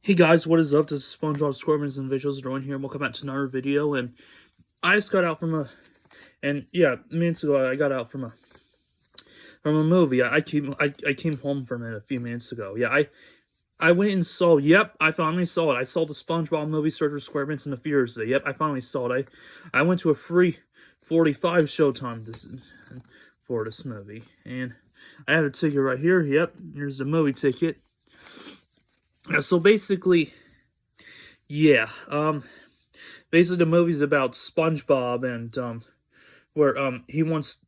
Hey guys, what is up? This is SpongeBob, SquarePants, and Visuals Drawing here. Welcome back to another video. And I just got out from minutes ago I got out from a movie. I came home from it a few minutes ago. Yeah, I went and saw. Yep, I finally saw it. I saw the SpongeBob movie, Search for SquarePants, and the Fears Day. Yep, I finally saw it. I went to a free 45 showtime for this movie, and I have a ticket right here. Yep, here's the movie ticket. So basically, yeah, basically the movie's about SpongeBob and where he wants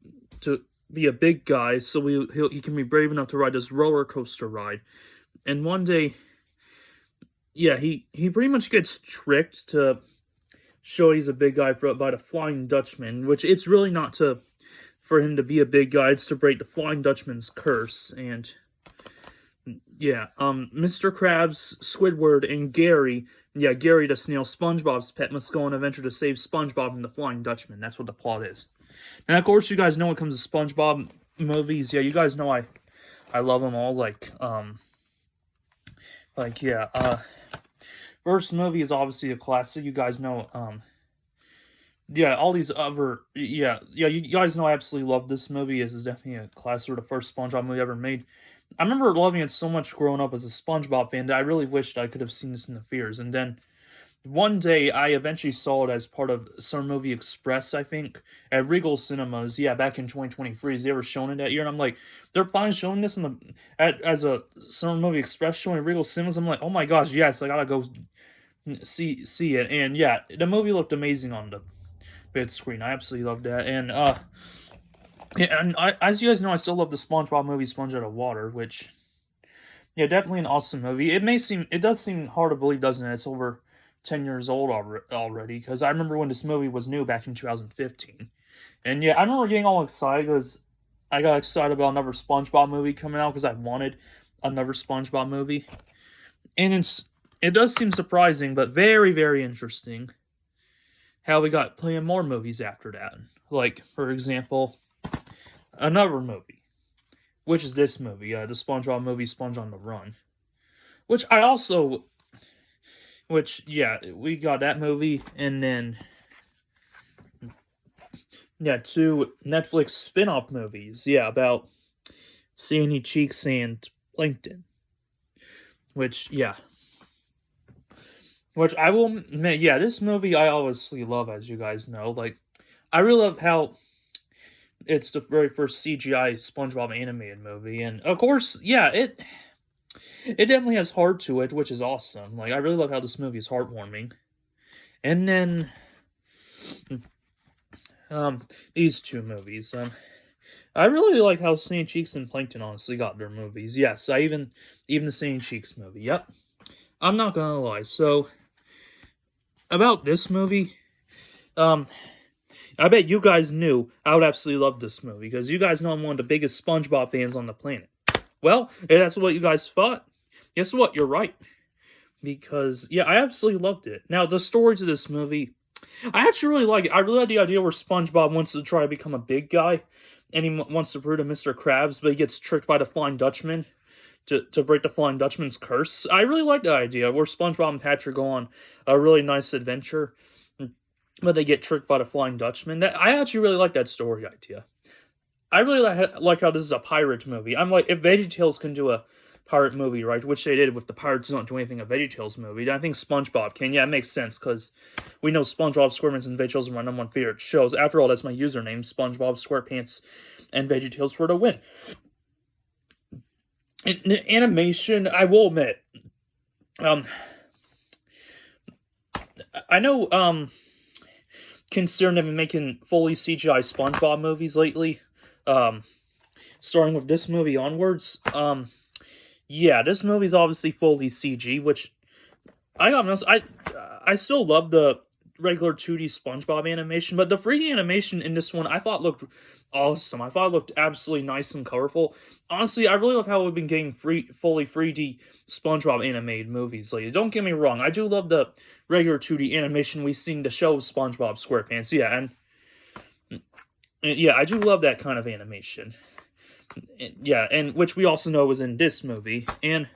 to be a big guy, so he can be brave enough to ride this roller coaster ride. And one day, yeah, he pretty much gets tricked to show he's a big guy by the Flying Dutchman, which it's really not for him to be a big guy, it's to break the Flying Dutchman's curse. And yeah, Mr. Krabs, Squidward, and Gary, Gary the snail, SpongeBob's pet, must go on an adventure to save SpongeBob from the Flying Dutchman. That's what the plot is. And of course, you guys know when it comes to SpongeBob movies, yeah, you guys know I love them all. First movie is obviously a classic. You guys know, all these other, you guys know I absolutely love this movie. This is definitely a classic, the first SpongeBob movie ever made. I remember loving it so much growing up as a SpongeBob fan that I really wished I could have seen this in the theaters. And then one day I eventually saw it as part of Summer Movie Express, I think, at Regal Cinemas. Yeah, back in 2023. They were showing it that year, and I'm like, they're finally showing this as a Summer Movie Express showing at Regal Cinemas. I'm like, oh my gosh, yes, I gotta go see it. And yeah, the movie looked amazing on the big screen. I absolutely loved that. And yeah, and as you guys know, I still love the SpongeBob movie, Sponge Out of Water, which, yeah, definitely an awesome movie. It does seem hard to believe, doesn't it? It's over 10 years old already, because I remember when this movie was new back in 2015. And yeah, I remember getting all excited because I got excited about another SpongeBob movie coming out because I wanted another SpongeBob movie. And it does seem surprising, but very, very interesting how we got plenty more movies after that. Like, for example, another movie, which is this movie, the SpongeBob movie, Sponge on the Run, we got that movie, and then, yeah, two Netflix spin-off movies, about Sandy Cheeks and Plankton, which I will admit, this movie I obviously love, as you guys know. Like, I really love how it's the very first CGI SpongeBob animated movie, and of course, it definitely has heart to it, which is awesome. Like, I really love how this movie is heartwarming. And then, these two movies, I really like how Sandy Cheeks and Plankton honestly got their movies. Yes, even the Sandy Cheeks movie. Yep, I'm not gonna lie. So, about this movie, I bet you guys knew I would absolutely love this movie, because you guys know I'm one of the biggest SpongeBob fans on the planet. Well, if that's what you guys thought, guess what? You're right. Because, I absolutely loved it. Now, the story to this movie, I actually really like it. I really like the idea where SpongeBob wants to try to become a big guy, and he wants to prove to Mr. Krabs, but he gets tricked by the Flying Dutchman to break the Flying Dutchman's curse. I really like the idea where SpongeBob and Patrick go on a really nice adventure, but they get tricked by the Flying Dutchman. I actually really like that story idea. I really like how this is a pirate movie. I'm like, if VeggieTales can do a pirate movie, right, which they did with the Pirates Don't Do Anything, a VeggieTales movie, then I think SpongeBob can. Yeah, it makes sense, because we know SpongeBob, SquarePants, and VeggieTales are my #1 favorite shows. After all, that's my username, SpongeBob, SquarePants, and VeggieTales for the win. In animation, I will admit, I know, concerned have been making fully CGI SpongeBob movies lately, starting with this movie onwards. This movie's obviously fully CG, which I gotta be honest, I still love the regular 2D SpongeBob animation, but the 3D animation in this one I thought looked awesome. I thought it looked absolutely nice and colorful. Honestly, I really love how we've been getting fully 3D SpongeBob animated movies lately. Don't get me wrong, I do love the regular 2D animation we've seen the show SpongeBob SquarePants, and I do love that kind of animation. And which we also know was in this movie. And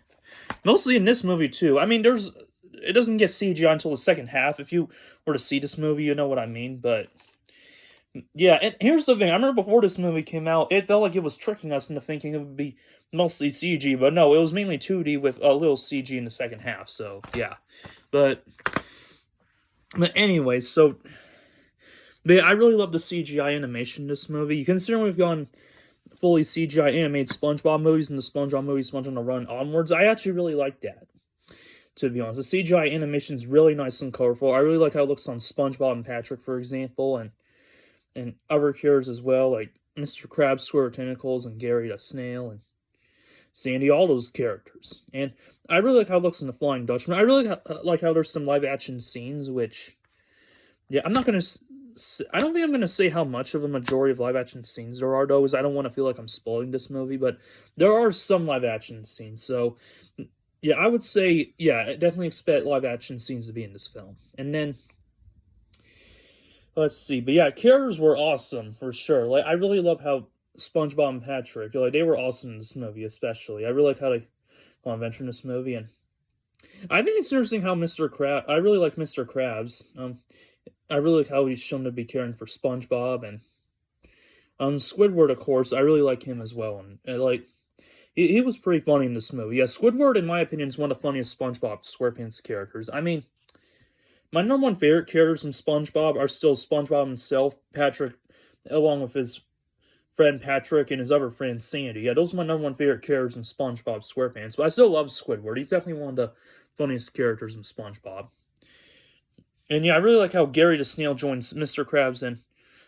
Mostly in this movie too. I mean, it doesn't get CGI until the second half. If you were to see this movie, you know what I mean. But yeah, and here's the thing. I remember before this movie came out, it felt like it was tricking us into thinking it would be mostly CG, but no, it was mainly 2D with a little CG in the second half. So yeah, but anyway, so but yeah, I really love the CGI animation in this movie. Considering we've gone fully CGI animated SpongeBob movies and the SpongeBob movies Sponge on the Run onwards, I actually really like that. To be honest, the CGI animation is really nice and colorful. I really like how it looks on SpongeBob and Patrick, for example, and other characters as well, like Mr. Krabs, Square Tentacles, and Gary the Snail, and Sandy, all those characters. And I really like how it looks in the Flying Dutchman. I really like how there's some live action scenes, which, yeah, I'm not gonna. I don't think I'm gonna say how much of a majority of live action scenes there are, though, because I don't want to feel like I'm spoiling this movie. But there are some live action scenes, so yeah, I would say, yeah, definitely expect live action scenes to be in this film. And then let's see, but yeah, characters were awesome for sure. Like I really love how SpongeBob and Patrick, like they were awesome in this movie, especially. I really like how they go on adventure in this movie, and I think it's interesting how Mr. Krabs. I really like Mr. Krabs. I really like how he's shown to be caring for SpongeBob, and Squidward, of course. I really like him as well, and like he was pretty funny in this movie. Yeah, Squidward, in my opinion, is one of the funniest SpongeBob SquarePants characters. I mean, my number one favorite characters in SpongeBob are still SpongeBob himself, Patrick, along with his friend Patrick and his other friend Sandy. Yeah, those are my number one favorite characters in SpongeBob SquarePants. But I still love Squidward. He's definitely one of the funniest characters in SpongeBob. And yeah, I really like how Gary the Snail joins Mr. Krabs and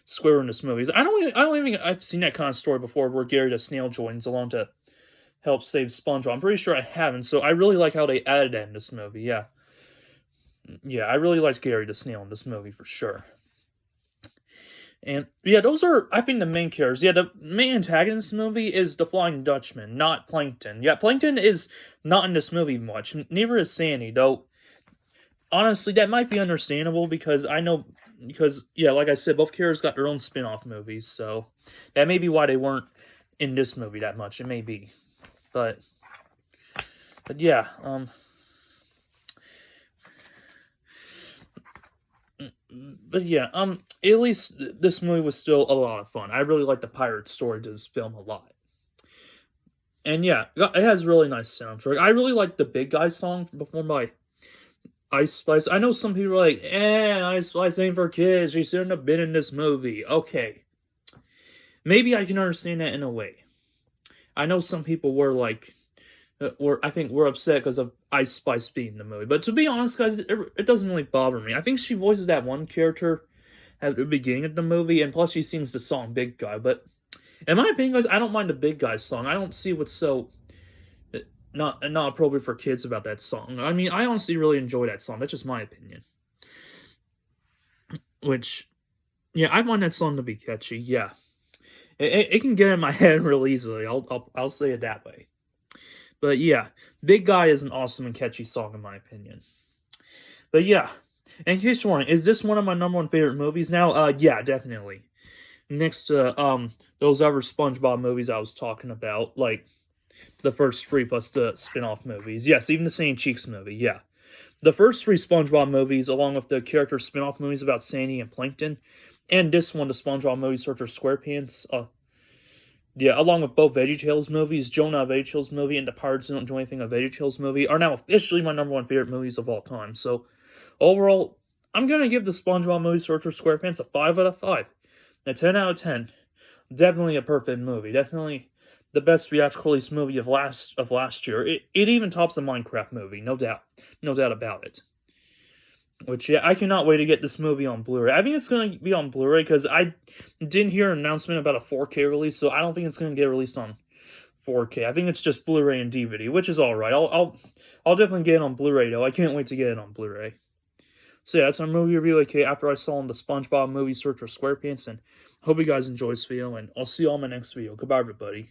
Squidward in this movie. I don't even think I've seen that kind of story before where Gary the Snail joins along to help save SpongeBob. I'm pretty sure I haven't, so I really like how they added that in this movie. Yeah. Yeah, I really liked Gary the Snail in this movie for sure. And yeah, those are, I think, the main characters. Yeah, the main antagonist in this movie is the Flying Dutchman, not Plankton. Yeah, Plankton is not in this movie much. Neither is Sandy, though. Honestly, that might be understandable because yeah, like I said, both characters got their own spin-off movies, so that may be why they weren't in this movie that much. It may be. But yeah, but yeah, at least this movie was still a lot of fun. I really like the pirate story to this film a lot. And yeah, it has a really nice soundtrack. I really like the Big Guy song performed by Ice Spice. I know some people are like, Ice Spice ain't for kids. She shouldn't have been in this movie. Okay. Maybe I can understand that in a way. I know some people were like, I think we're upset because of Ice Spice being in the movie. But to be honest, guys, it doesn't really bother me. I think she voices that one character at the beginning of the movie, and plus she sings the song Big Guy. But in my opinion, guys, I don't mind the Big Guy song. I don't see what's so not appropriate for kids about that song. I mean, I honestly really enjoy that song. That's just my opinion. Which, yeah, I find that song to be catchy. Yeah, it can get in my head real easily. I'll say it that way. But yeah, Big Guy is an awesome and catchy song in my opinion. But yeah, in case you're wondering, is this one of my number one favorite movies now? Yeah, definitely. Next to those other SpongeBob movies I was talking about, like the first three plus the spin-off movies. Yes, even the Sandy Cheeks movie, yeah. The first three SpongeBob movies, along with the character spin-off movies about Sandy and Plankton, and this one, the SpongeBob movie Search for SquarePants, yeah, along with both VeggieTales movies, Jonah a VeggieTales movie, and the Pirates Don't Do Anything a VeggieTales movie, are now officially my number one favorite movies of all time. So, overall, I'm going to give the SpongeBob movie Search for SquarePants a 5 out of 5. A 10 out of 10. Definitely a perfect movie. Definitely the best theatrical release movie of last year. It even tops the Minecraft movie, no doubt. No doubt about it. Which, yeah, I cannot wait to get this movie on Blu-ray. I think it's going to be on Blu-ray because I didn't hear an announcement about a 4K release, so I don't think it's going to get released on 4K. I think it's just Blu-ray and DVD, which is alright. I'll definitely get it on Blu-ray, though. I can't wait to get it on Blu-ray. So, yeah, that's our movie review, okay, after I saw the SpongeBob movie Search for SquarePants, and hope you guys enjoy this video, and I'll see you all in my next video. Goodbye, everybody.